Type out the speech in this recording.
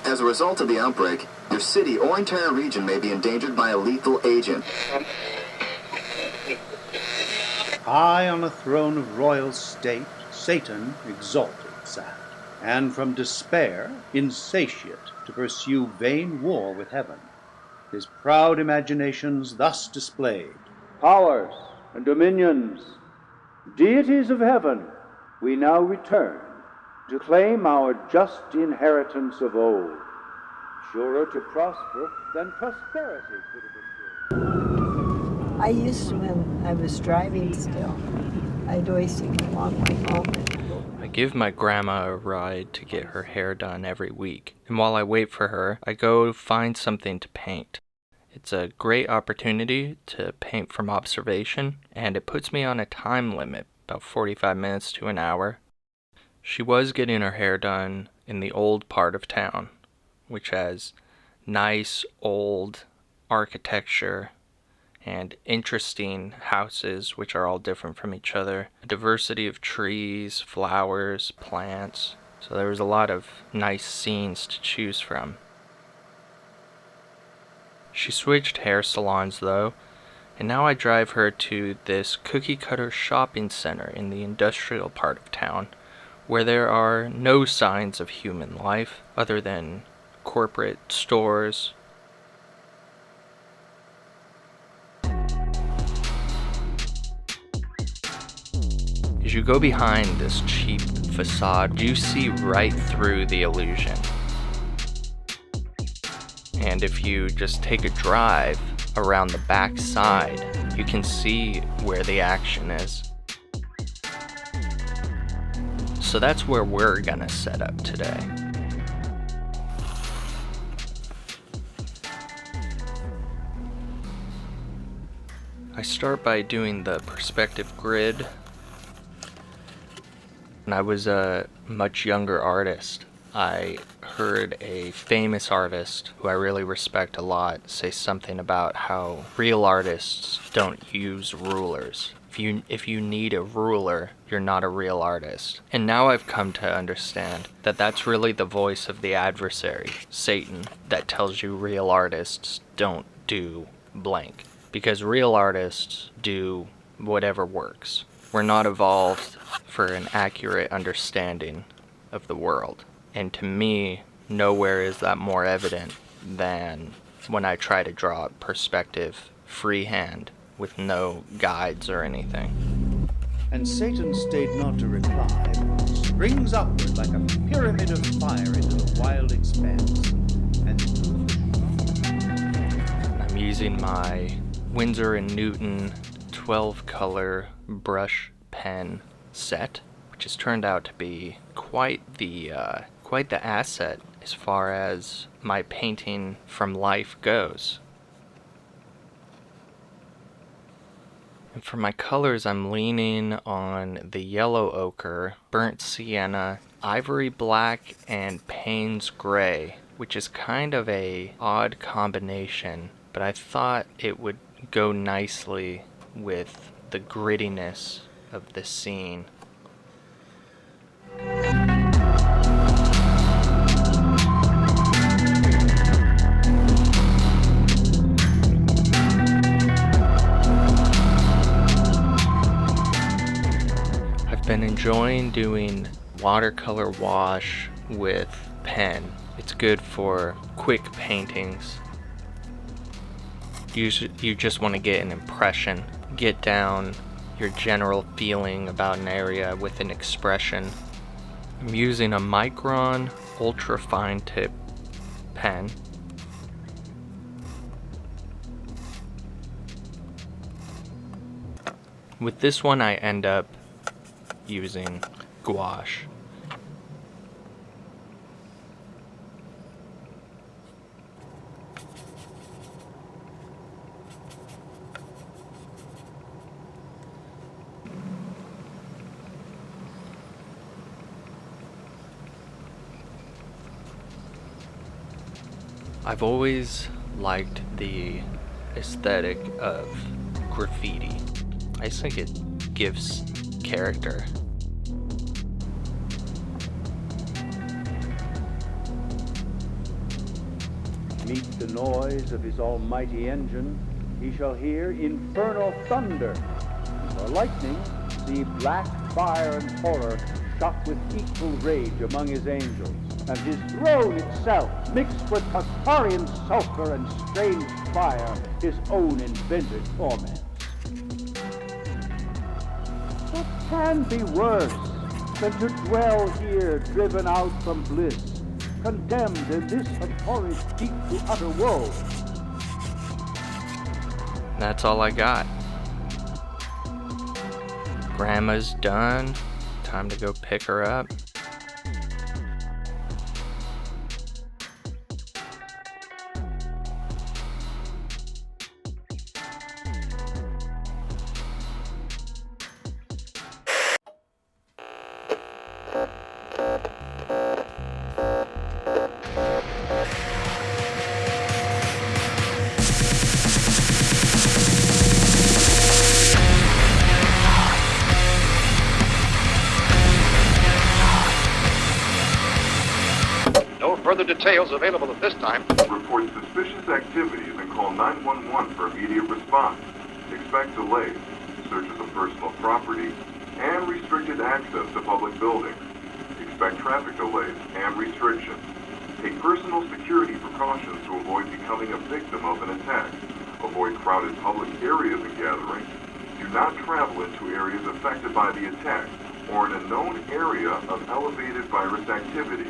As a result of the outbreak, your city or entire region may be endangered by a lethal agent. High on a throne of royal state, Satan exalted sat, and from despair, insatiate to pursue vain war with heaven, his proud imaginations thus displayed: powers and dominions, deities of heaven, we now return to claim our just inheritance of old. Surer to prosper than prosperity could have endured. I used to, when I was driving still, I'd always take a long way home. I give my grandma a ride to get her hair done every week, and while I wait for her, I go find something to paint. It's a great opportunity to paint from observation, and it puts me on a time limit, about 45 minutes to an hour. She was getting her hair done in the old part of town, which has nice old architecture and interesting houses which are all different from each other. A diversity of trees, flowers, plants. So there was a lot of nice scenes to choose from. She switched hair salons though, and now I drive her to this cookie cutter shopping center in the industrial part of town, where there are no signs of human life other than corporate stores. As you go behind this cheap facade, you see right through the illusion. And if you just take a drive around the back side, you can see where the action is. So that's where we're gonna set up today. I start by doing the perspective grid. When I was a much younger artist, I heard a famous artist who I really respect a lot say something about how real artists don't use rulers. If you need a ruler, you're not a real artist. And now I've come to understand that that's really the voice of the adversary, Satan, that tells you real artists don't do blank. Because real artists do whatever works. We're not evolved for an accurate understanding of the world. And to me, nowhere is that more evident than when I try to draw perspective freehand with no guides or anything. And Satan stayed not to reply, but springs upward like a pyramid of fire into the wild expanse. And I'm using my Winsor & Newton 12-color brush pen set, which has turned out to be quite the asset as far as my painting from life goes. And for my colors, I'm leaning on the yellow ochre, burnt sienna, ivory black, and Payne's gray, which is kind of a odd combination, but I thought it would go nicely with the grittiness of the scene. I've been enjoying doing watercolor wash with pen. It's good for quick paintings. You just want to get an impression, get down your general feeling about an area with an expression. I'm using a Micron ultra fine tip pen. With this one I end up using gouache. I've always liked the aesthetic of graffiti. I just think it gives character. meet the noise of his almighty engine, he shall hear infernal thunder, or lightning see black fire and horror shock with equal rage among his angels, and his throne itself, mixed with Tartarian sulfur and strange fire, his own invented torments. What can be worse than to dwell here driven out from bliss, condemned in this horrid deep to utter woe? That's all I got. Grandma's done. Time to go pick her up. No further details available at this time. Report suspicious activities and call 911 for immediate response. Expect delays, searches of personal property, and restricted access to public buildings. Expect traffic delays and restrictions. Take personal security precautions to avoid becoming a victim of an attack. Avoid crowded public areas and gatherings. Do not travel into areas affected by the attack or in a known area of elevated virus activity.